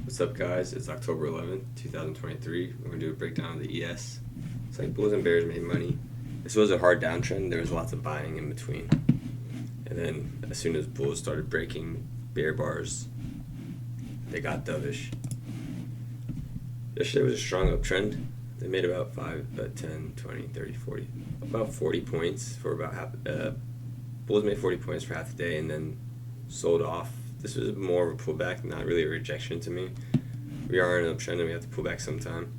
What's up, guys? It's October 11th, 2023. We're going to do a breakdown of the ES. It's like Bulls and Bears made money. This was a hard downtrend. There was lots of buying in between. And then as soon as Bulls started breaking bear bars, they got dovish. Yesterday was a strong uptrend. They made about 10, 20, 30, 40, about 40 points for about half. Bulls made 40 points for half the day and then sold off. This was more of a pullback, not really a rejection to me. We are in an uptrend and we have to pull back sometime.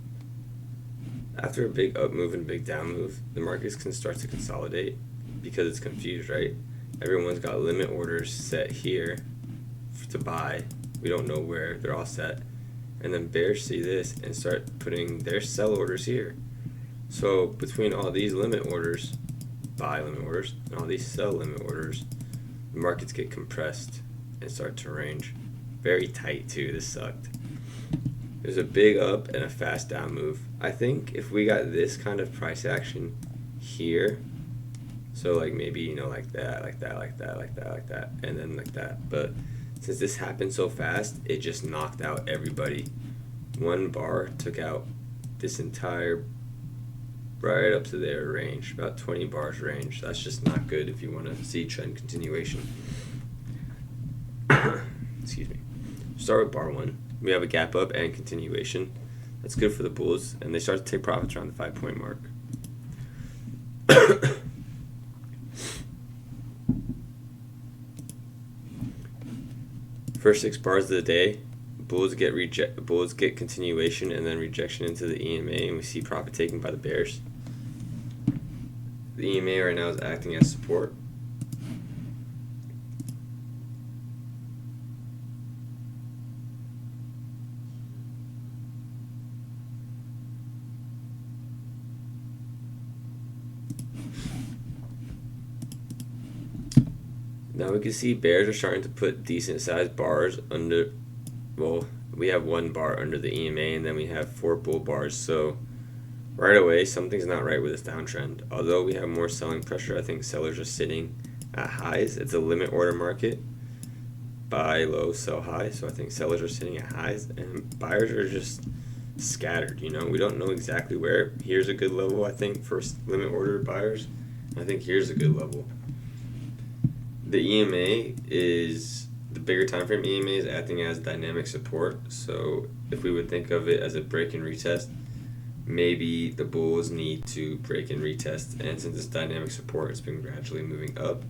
After a big up move and a big down move, the markets can start to consolidate because it's confused, right? Everyone's got limit orders set here to buy. We don't know where. They're all set. And then bears see this and start putting their sell orders here. So between all these limit orders, buy limit orders, and all these sell limit orders, the markets get compressed and start to range. Very tight too. This sucked. There's a big up and a fast down move. I think if we got this kind of price action here, so like maybe, like that, like that, like that, like that, like that, and then like that. But since this happened so fast, it just knocked out everybody. One bar took out this entire right up to their range, about 20 bars range. That's just not good if you want to see trend continuation. Excuse me. Start with bar one. We have a gap up and continuation. That's good for the Bulls, and they start to take profits around the 5-point mark. First 6 bars of the day, Bulls get continuation and then rejection into the EMA, and we see profit taken by the Bears. The EMA right now is acting as support. Now we can see bears are starting to put decent sized bars under, well, we have 1 bar under the EMA and then we have 4 bull bars. So right away, something's not right with this downtrend. Although we have more selling pressure, I think sellers are sitting at highs. It's a limit order market. Buy low, sell high. So I think sellers are sitting at highs and buyers are just scattered. We don't know exactly where. Here's a good level, I think, for limit order buyers. I think here's a good level. The EMA is, the bigger time frame EMA is acting as dynamic support. So if we would think of it as a break and retest, maybe the Bulls need to break and retest. And since it's dynamic support, it's been gradually moving up.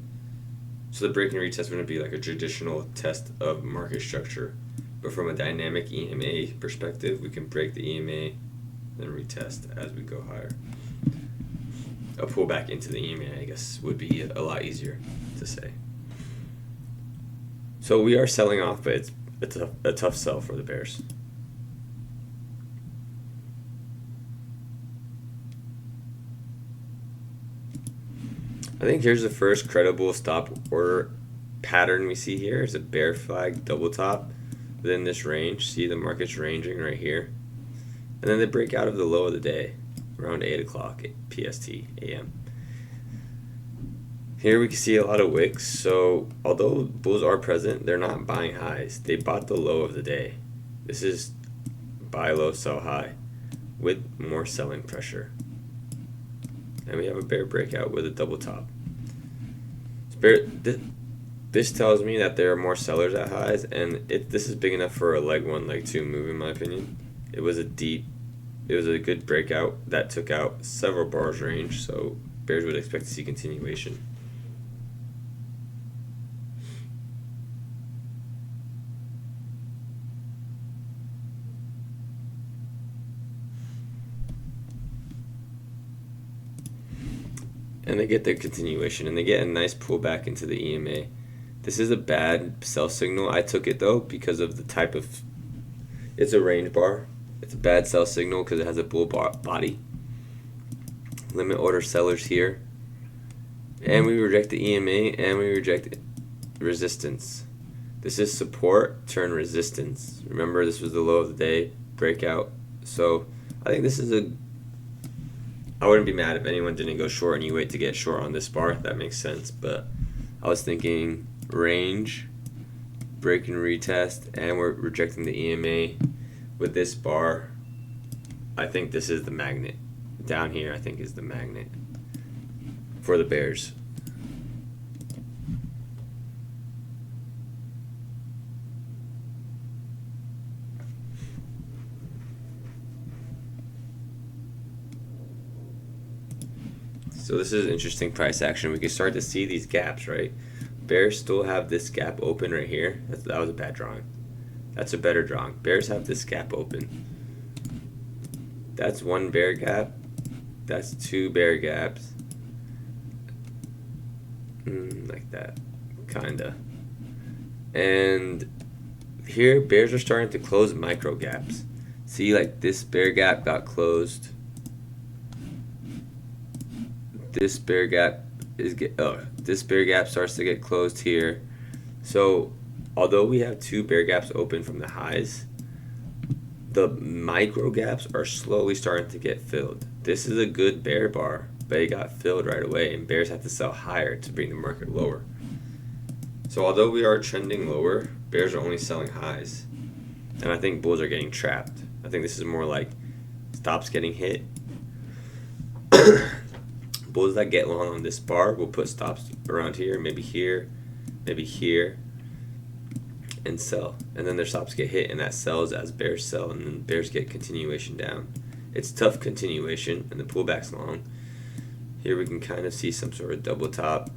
So the break and retest wouldn't be like a traditional test of market structure. But from a dynamic EMA perspective, we can break the EMA and retest as we go higher. A pullback into the EMA, I guess, would be a lot easier to say. So we are selling off, but it's a tough sell for the Bears. I think here's the first credible stop order pattern we see here. It's a bear flag double top within this range. See the market's ranging right here. And then they break out of the low of the day around 8 o'clock PST AM. Here we can see a lot of wicks. So although bulls are present, they're not buying highs. They bought the low of the day. This is buy low, sell high with more selling pressure. And we have a bear breakout with a double top. This tells me that there are more sellers at highs, and this is big enough for a leg 1, leg 2 move in my opinion. It was a good breakout that took out several bars range, so bears would expect to see continuation. And they get their continuation, and they get a nice pullback into the EMA. This is a bad sell signal. I took it though because of the type of, it's a range bar. It's a bad sell signal because it has a bull body. Limit order sellers here. And we reject the EMA and we reject resistance. This is support, turn resistance. Remember, this was the low of the day, breakout. So I think this is I wouldn't be mad if anyone didn't go short and you wait to get short on this bar. That makes sense. But I was thinking range, break and retest, and we're rejecting the EMA with this bar. I think this is the magnet. Down here, I think, is the magnet for the bears. So this is interesting price action. We can start to see these gaps, right? Bears still have this gap open right here. That was a bad drawing. That's a better drawing. Bears have this gap open. That's one bear gap. That's two bear gaps. Like that, kinda. And here, bears are starting to close micro gaps. See, like this bear gap got closed. This bear gap this bear gap starts to get closed here. So although we have two bear gaps open from the highs, the micro gaps are slowly starting to get filled. This is a good bear bar, but it got filled right away, and bears have to sell higher to bring the market lower. So although we are trending lower, bears are only selling highs, and I think bulls are getting trapped. I think this is more like stops getting hit. Bulls that get long on this bar will put stops around here, maybe here, and sell. And then their stops get hit, and that sells as bears sell, and then bears get continuation down. It's tough continuation, and the pullback's long. Here we can kind of see some sort of double top.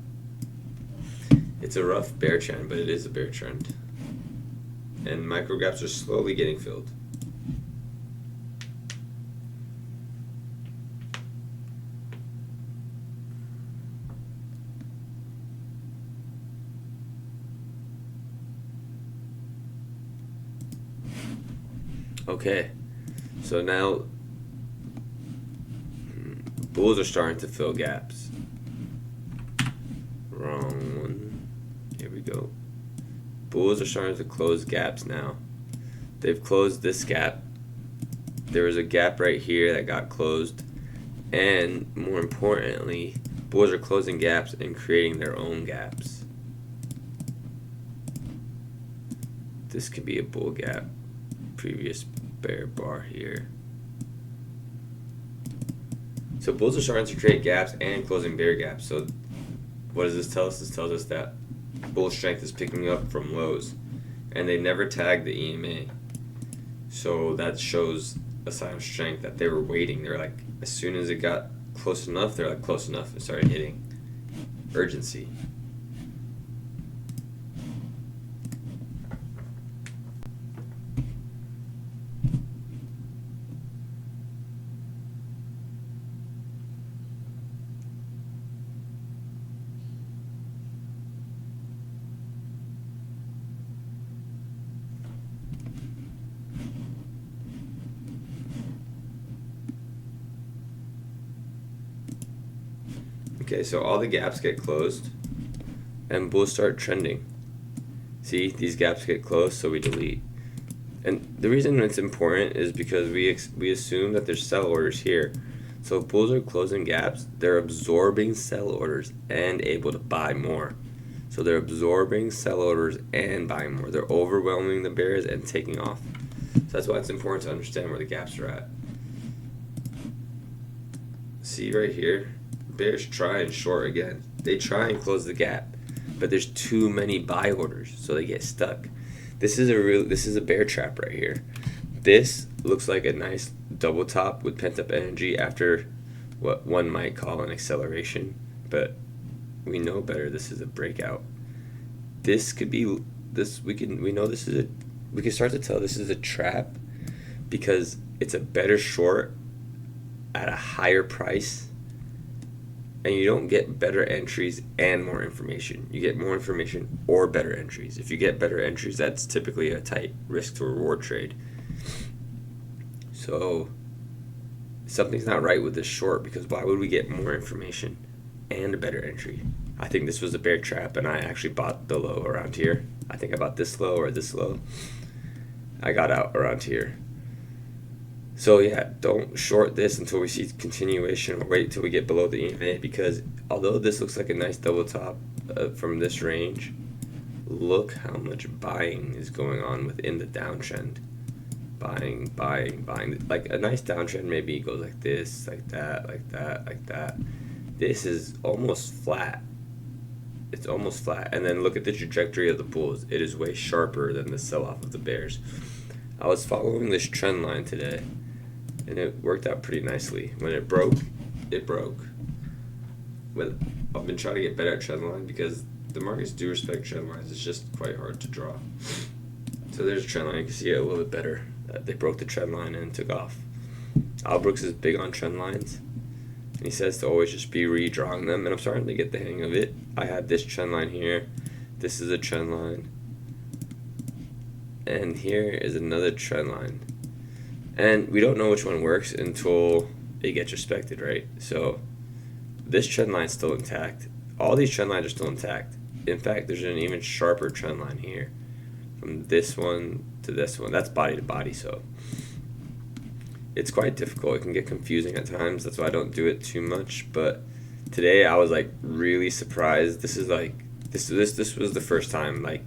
It's a rough bear trend, but it is a bear trend. And micro gaps are slowly getting filled. Okay, so now bulls are starting to fill gaps. Wrong one. Here we go. Bulls are starting to close gaps now. They've closed this gap. There was a gap right here that got closed. And more importantly, bulls are closing gaps and creating their own gaps. This could be a bull gap. Previous bear bar here. So bulls are starting to create gaps and closing bear gaps. So what does this tell us? This tells us that bull strength is picking up from lows, and they never tagged the EMA. So that shows a sign of strength that they were waiting. They're like, as soon as it got close enough, they're like close enough and started hitting. Urgency. Okay, so all the gaps get closed, and bulls start trending. See, these gaps get closed, so we delete. And the reason it's important is because we assume that there's sell orders here. So if bulls are closing gaps, they're absorbing sell orders and able to buy more. So they're absorbing sell orders and buying more. They're overwhelming the bears and taking off. So that's why it's important to understand where the gaps are at. See right here? Bears try and short again. They try and close the gap, but there's too many buy orders, so they get stuck. This is a bear trap right here. This looks like a nice double top with pent up energy after what one might call an acceleration, but we know better. This is a breakout. This could be this. We can start to tell this is a trap because it's a better short at a higher price. And you don't get better entries and more information. You get more information or better entries. If you get better entries, that's typically a tight risk to reward trade. So something's not right with this short, because why would we get more information and a better entry? I think this was a bear trap, and I actually bought the low around here. I think I bought this low or this low. I got out around here. So yeah, don't short this until we see continuation, or wait until we get below the EMA, because although this looks like a nice double top from this range, look how much buying is going on within the downtrend. Buying, buying, buying. Like a nice downtrend maybe goes like this, like that, like that, like that. This is almost flat. It's almost flat. And then look at the trajectory of the bulls. It is way sharper than the sell-off of the bears. I was following this trend line today, and it worked out pretty nicely. When it broke, it broke. But I've been trying to get better at trend line because the markets do respect trend lines. It's just quite hard to draw. So there's a trend line. You can see it a little bit better. They broke the trend line and took off. Al Brooks is big on trend lines. And he says to always just be redrawing them, and I'm starting to get the hang of it. I had this trend line here. This is a trend line. And here is another trend line. And we don't know which one works until it gets respected, right? So this trend line is still intact. All these trend lines are still intact. In fact, there's an even sharper trend line here. From this one to this one. That's body to body, so it's quite difficult. It can get confusing at times. That's why I don't do it too much. But today I was like really surprised. This is like this was the first time like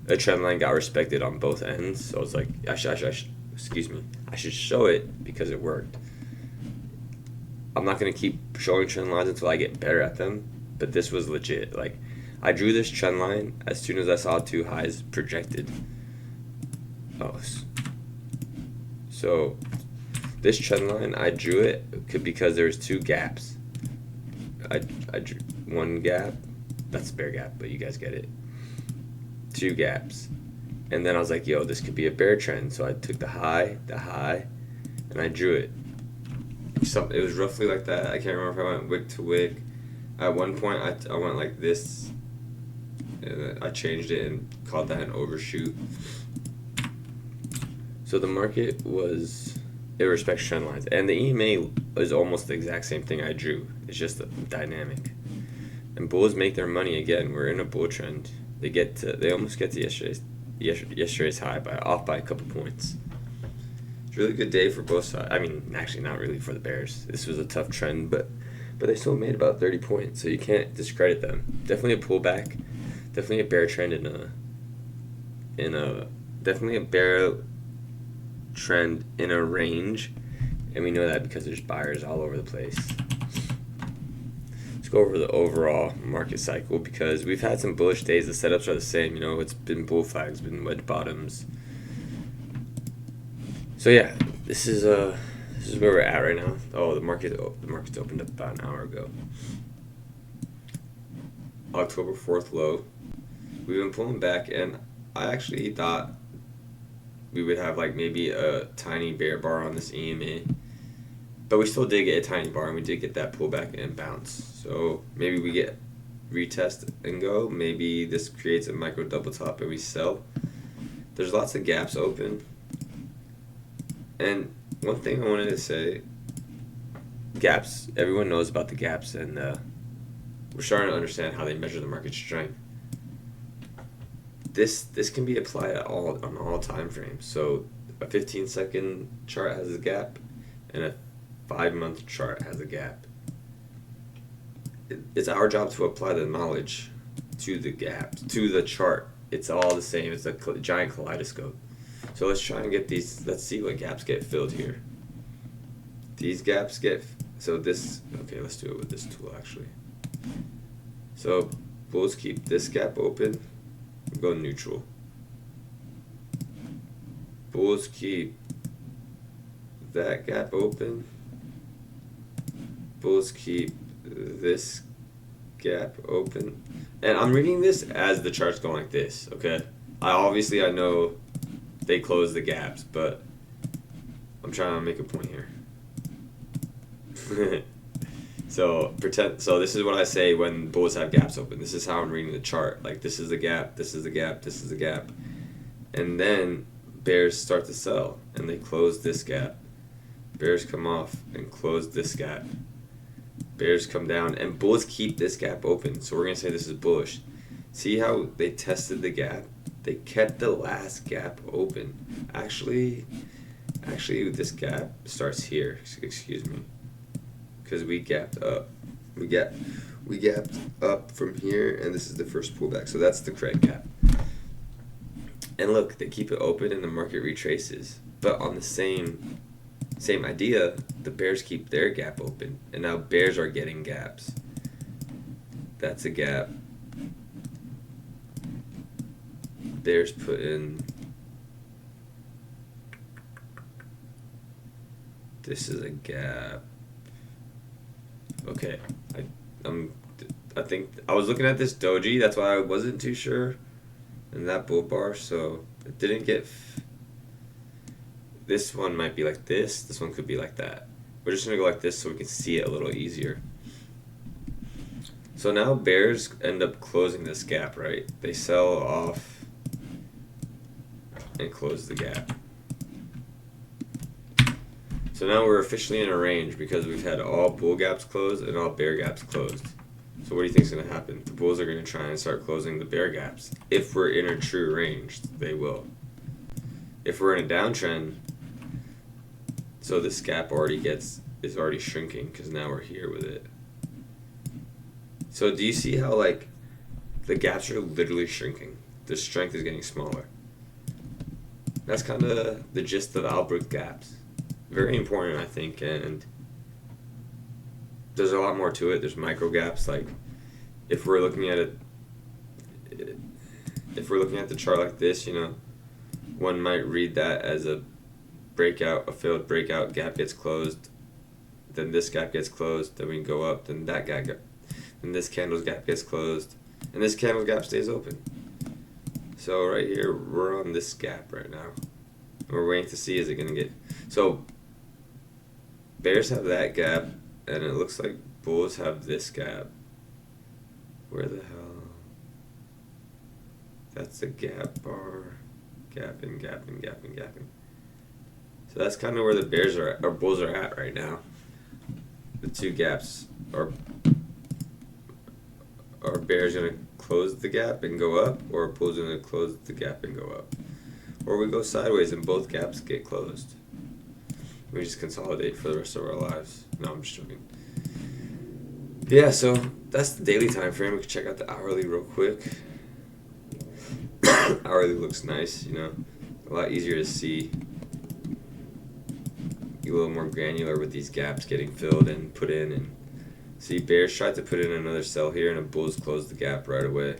a trend line got respected on both ends. So I was like, I should show it because it worked. I'm not gonna keep showing trend lines until I get better at them. But this was legit. Like I drew this trend line as soon as I saw two highs projected. So this trend line, I drew it because there's two gaps. I drew one gap, that's a bear gap, but you guys get it. Two gaps. And then I was like, yo, this could be a bear trend. So I took the high, and I drew it. It was roughly like that. I can't remember if I went wick to wick. At one point, I went like this, and I changed it and called that an overshoot. So the market it respects trend lines. And the EMA is almost the exact same thing I drew. It's just a dynamic. And bulls make their money again. We're in a bull trend. They almost get to yesterday's high off by a couple points. It's a really good day for both sides. I mean, actually not really for the bears. This was a tough trend, but they still made about 30 points, so you can't discredit them. Definitely a pullback. Definitely a bear trend definitely a bear trend in a range, and we know that because there's buyers all over the place. Let's go over the overall market cycle because we've had some bullish days. The setups are the same, it's been bull flags, been wedge bottoms. So yeah, this is where we're at right now. Oh, the market's opened up about an hour ago. October 4th low. We've been pulling back, and I actually thought we would have like maybe a tiny bear bar on this EMA, but we still did get a tiny bar, and we did get that pullback and bounce. So maybe we get retest and go. Maybe this creates a micro double top and we sell. There's lots of gaps open, and one thing I wanted to say, gaps, everyone knows about the gaps, and we're starting to understand how they measure the market strength. This can be applied on all time frames. So a 15-second chart has a gap, and a 5-month chart has a gap. It's our job to apply the knowledge to the gaps, to the chart. It's all the same. It's a giant kaleidoscope. So let's try and get these. Let's see what gaps get filled here. These gaps get. Okay, let's do it with this tool actually. So bulls keep this gap open. Go neutral. Bulls keep that gap open. Bulls keep this gap open. And I'm reading this as the chart's going like this, okay? I know they close the gaps, but I'm trying to make a point here. So this is what I say when bulls have gaps open. This is how I'm reading the chart. Like this is the gap, this is the gap, this is the gap. And then bears start to sell and they close this gap. Bears come off and close this gap. Bears come down and bulls keep this gap open. So we're going to say this is bullish. See how they tested the gap? They kept the last gap open. Actually this gap starts here. Excuse me. Because we gapped up. We gapped up from here, and this is the first pullback. So that's the correct gap. And look, they keep it open and the market retraces. But on the same idea, the bears keep their gap open, and now bears are getting gaps. That's a gap. Bears put in. This is a gap. Okay, I think I was looking at this doji. That's why I wasn't too sure. And that bull bar, so it didn't get. This one might be like this. This one could be like that. We're just gonna go like this so we can see it a little easier. So now bears end up closing this gap, right? They sell off and close the gap. So now we're officially in a range because we've had all bull gaps closed and all bear gaps closed. So what do you think is going to happen? The bulls are going to try and start closing the bear gaps. If we're in a true range, they will. If we're in a downtrend, so this gap is already shrinking because now we're here with it. So do you see how like the gaps are literally shrinking? The strength is getting smaller. That's kind of the gist of Brook gaps. Very important, I think, and there's a lot more to it. There's micro gaps, like if we're looking at the chart like this, you know, one might read that as a failed breakout, gap gets closed, then this gap gets closed, then we go up, then that gap, then this candle's gap gets closed, and this candle's gap stays open. So right here, we're on this gap right now. We're waiting to see, is it going to get, so bears have that gap, and it looks like bulls have this gap. Where the hell? That's the gap bar. Gapping, gapping, gapping, gapping. So that's kind of where the bears are at, or bulls are at right now. The two gaps are bears going to close the gap and go up, or are bulls going to close the gap and go up? Or we go sideways and both gaps get closed. We just consolidate for the rest of our lives. No, I'm just joking. Yeah, so that's the daily time frame. We can check out the hourly real quick. Hourly looks nice, you know, a lot easier to see. A little more granular with these gaps getting filled and put in. And see, bears tried to put in another sell here, and the bulls closed the gap right away.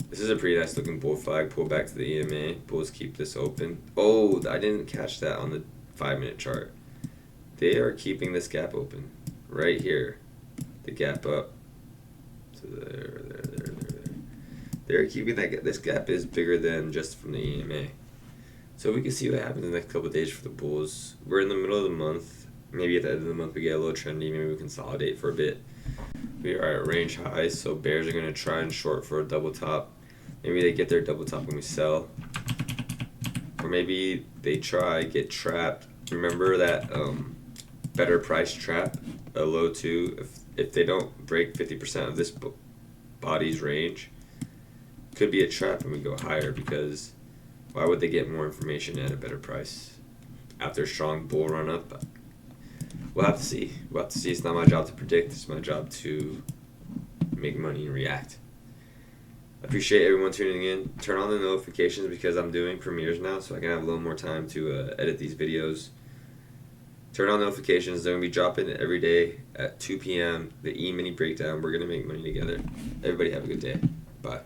This is a pretty nice looking bull flag. Pull back to the EMA. Bulls keep this open. Oh, I didn't catch that on the 5-minute chart. They are keeping this gap open right here. The gap up. So there. They're keeping this gap is bigger than just from the EMA. So we can see what happens in the next couple of days for the bulls. We're in the middle of the month. Maybe at the end of the month we get a little trendy. Maybe we consolidate for a bit. We are at range highs, so bears are going to try and short for a double top. Maybe they get their double top when we sell. Or maybe they get trapped. Remember that better price trap, a low 2. If they don't break 50% of this body's range, could be a trap and we go higher, because why would they get more information at a better price after a strong bull run up? We'll have to see. It's not my job to predict. It's my job to make money and react. I appreciate everyone tuning in. Turn on the notifications because I'm doing premieres now, so I can have a little more time to edit these videos. Turn on notifications. They're going to be dropping every day at 2 p.m. The E-mini breakdown. We're going to make money together. Everybody have a good day. Bye.